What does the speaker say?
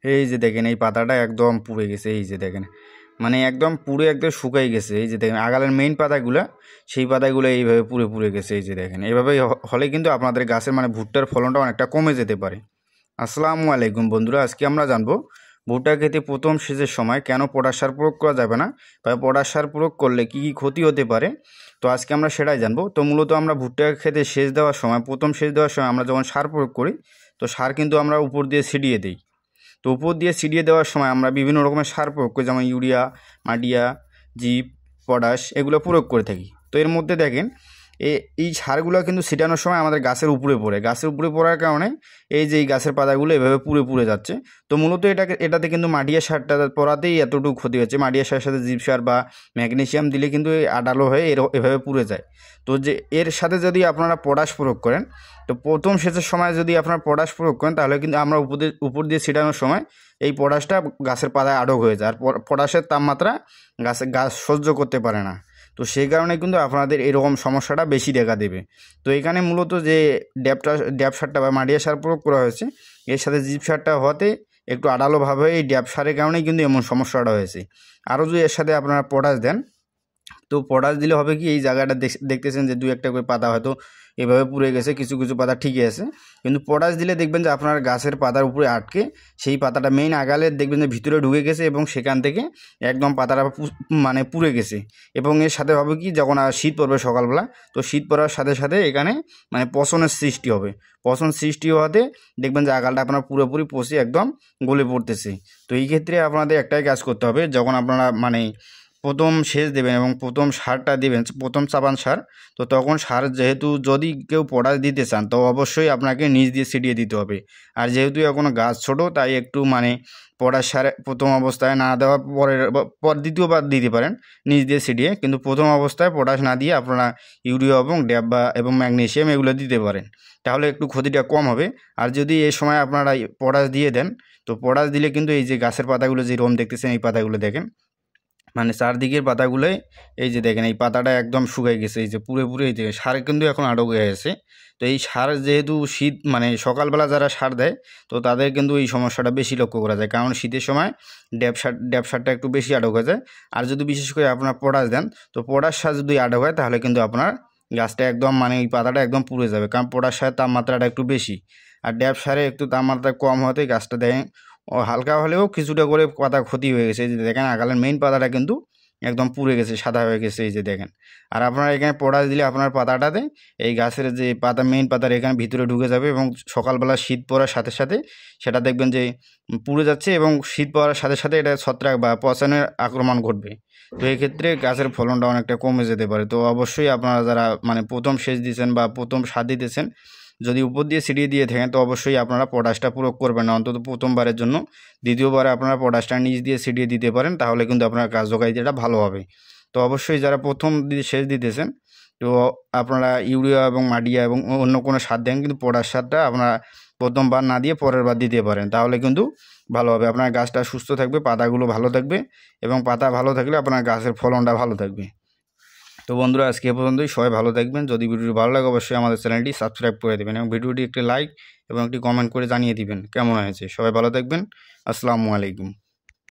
এই যে দেখেন এই পাতাটা একদম পুড়ে গেছে। এই যে দেখেন মানে একদম পুড়ে একদম শুকাই গেছে। এই যে দেখেন আগালের মেইন পাতাগুলো, সেই পাতাগুলো এইভাবে পুড়ে পুড়ে গেছে। এই যে দেখেন এভাবে হলে কিন্তু আপনাদের গাছের মানে ভুট্টার ফলনটা অনেকটা কমে যেতে পারে। আসসালামু আলাইকুম বন্ধুরা, আজকে আমরা জানবো ভুট্টা খেতে প্রথম সেচের সময় কেন পটাশ সার প্রয়োগ করা যাবে না, বা পটাশ সার প্রয়োগ করলে কী কী ক্ষতি হতে পারে। তো আজকে আমরা সেটাই জানবো। তো মূলত আমরা ভুট্টা খেতে সেচ দেওয়ার সময়, প্রথম সেচ দেওয়ার সময় আমরা যখন সার প্রয়োগ করি, তো সার কিন্তু আমরা উপর দিয়ে ছিটিয়ে দিই। তো উপর দিয়ে ছিটিয়ে দেওয়ার সময় আমরা বিভিন্ন রকমের সার প্রয়োগ করি, যেমন ইউরিয়া, মাটিয়া, জিপ, পটাশ, এগুলো প্রয়োগ করে থাকি। তো এর মধ্যে দেখেন এই সারগুলো কিন্তু ছিটানোর সময় আমাদের গাছের উপরে পড়ে, গাছের উপরে পড়ার কারণে এই যে এই গাছের পাতাগুলো এভাবে পুড়ে পুড়ে যাচ্ছে। তো মূলত এটাতে কিন্তু মাটিয়া সারটা পড়াতেই এতটুকু ক্ষতি হচ্ছে। মাটিয়া সারের সাথে জিপ সার বা ম্যাগনেসিয়াম দিলে কিন্তু আঠালো হয়ে এভাবে পুড়ে যায়। তো যে এর সাথে যদি আপনারা পটাশ প্রয়োগ করেন, তো প্রথম সেচের সময় যদি আপনারা পটাশ প্রয়োগ করেন, তাহলে কিন্তু আমরা উপর দিয়ে ছিটানোর সময় এই পটাশটা গাছের পাতায় আটক হয়ে যায়। আর পটাশের তাপমাত্রা গাছ সহ্য করতে পারে না। তো সেই কারণে কিন্তু আপনাদের এরকম সমস্যাটা বেশি দেখা দেবে। তো এখানে মূলত যে ড্যাপ সারটা বা মাটিয়া সার প্রয়োগ করা হয়েছে, এর সাথে জিপ সারটা হতে একটু আড়ালোভাবে এই ড্যাপ সারের কারণেই কিন্তু এমন সমস্যাটা হয়েছে। আরও যদি এর সাথে আপনারা পটাশ দেন, তো পটাশ দিলে হবে কি, এই জায়গাটা দেখতেছেন যে 2-1টা করে পাতা হয়তো এভাবে পুড়ে গেছে, কিছু কিছু পাতা ঠিকই আছে। কিন্তু পটাশ দিলে দেখবেন যে আপনার গাছের পাতার উপরে আটকে সেই পাতাটা মেইন আগালে দেখবেন যে ভিতরে ঢুকে গেছে এবং সেখান থেকে একদম পাতাটা মানে পুড়ে গেছে। এবং এর সাথে হবে কি, যখন আর শীত পড়বে সকালবেলা, তো শীত পড়ার সাথে সাথে এখানে মানে পচনের সৃষ্টি হবে। পচন সৃষ্টি হওয়াতে দেখবেন যে আগালটা আপনার পুরোপুরি পচে একদম গলে পড়তেছে। তো এই ক্ষেত্রে আপনাদের একটাই কাজ করতে হবে, যখন আপনারা মানে প্রথম সেচ দেবেন এবং প্রথম সারটা দেবেন, প্রথম চাপান সার, তো তখন সার যেহেতু যদি কেউ পটাশ দিতে চান, তো অবশ্যই আপনাকে নিচ দিয়ে ছিটিয়ে দিতে হবে। আর যেহেতু এখনও গাছ ছোটো, তাই একটু মানে পটাশ সার প্রথম অবস্থায় না দেওয়ার পর দ্বিতীয়বার দিতে পারেন নিচ দিয়ে ছিটিয়ে, কিন্তু প্রথম অবস্থায় পটাশ না দিয়ে আপনারা ইউরিয়া এবং ড্যাবা এবং ম্যাগনেসিয়াম এগুলো দিতে পারেন, তাহলে একটু ক্ষতিটা কম হবে। আর যদি এই সময় আপনারা পটাশ দিয়ে দেন, তো পটাশ দিলে কিন্তু এই যে গাছের পাতাগুলো যেরকম দেখতেছেন, এই পাতাগুলো দেখেন মানে চারদিকের পাতাগুলোই এই যে দেখেন এই পাতাটা একদম শুকাই গেছে। এই যে পুরো এই যে সার কিন্তু এখন আটক হয়ে গেছে। তো এই সার যেহেতু শীত মানে সকালবেলা যারা সার দেয়, তো তাদের কিন্তু এই সমস্যাটা বেশি লক্ষ্য করা যায়, কারণ শীতের সময় ড্যাপ সারটা একটু বেশি আটক হয়ে যায়। আর যদি বিশেষ করে আপনার পটাশ দেন, তো পটাশ সার যদি আটক হয়, তাহলে কিন্তু আপনার গাছটা একদম মানে এই পাতাটা একদম পুড়ে যাবে, কারণ পটাশ সারের তাপমাত্রাটা একটু বেশি। আর ড্যাপ সারে একটু তাপমাত্রা কম হতে গাছটা দেয় হালকা হলেও কিছুটা করে পাতা ক্ষতি হয়ে গেছে। এই যে দেখেন আগালের মেইন পাতাটা কিন্তু একদম পুড়ে গেছে, সাদা হয়ে গেছে। এই যে দেখেন। আর আপনারা এখানে পটাশ দিলে আপনার পাতাটাতে এই গাছের যে পাতা মেইন পাতার এখানে ভিতরে ঢুকে যাবে এবং সকালবেলা শীত পড়ার সাথে সাথে সেটা দেখবেন যে পুড়ে যাচ্ছে এবং শীত পড়ার সাথে সাথে এটা ছত্রাক বা পচনের আক্রমণ ঘটবে। তো এই ক্ষেত্রে গাছের ফলনটা অনেকটা কমে যেতে পারে। তো অবশ্যই আপনারা যারা মানে প্রথম সেচ দিয়েছেন বা প্রথম সার দিতেছেন, যদি উপর দিয়ে ছিটিয়ে দিয়ে থাকেন, তো অবশ্যই আপনারা পটাশটা প্রয়োগ করবেন না অন্তত প্রথমবারের জন্য। দ্বিতীয়বারে আপনারা পটাশটা নিচ দিয়ে ছিটিয়ে দিতে পারেন, তাহলে কিন্তু আপনার কার্যকারিতাটা ভালো হবে। তো অবশ্যই যারা প্রথম সেচ দিতেছেন, তো আপনারা ইউরিয়া এবং মাটিয়া এবং অন্য কোনো সার দেন, কিন্তু পটাশ সারটা আপনারা প্রথমবার না দিয়ে পরের বার দিতে পারেন, তাহলে কিন্তু ভালো হবে। আপনার গাছটা সুস্থ থাকবে, পাতাগুলো ভালো থাকবে এবং পাতা ভালো থাকলে আপনার গাছের ফলনটা ভালো থাকবে। তো বন্ধুরা, আজকে এ পর্যন্তই। সবাই ভালো থাকবেন। যদি ভিডিওটি ভালো লাগে, অবশ্যই আমাদের চ্যানেলটি সাবস্ক্রাইব করে দেবেন এবং ভিডিওটি একটি লাইক এবং একটি কমেন্ট করে জানিয়ে দিবেন কেমন হয়েছে। সবাই ভালো থাকবেন। আসসালামু আলাইকুম।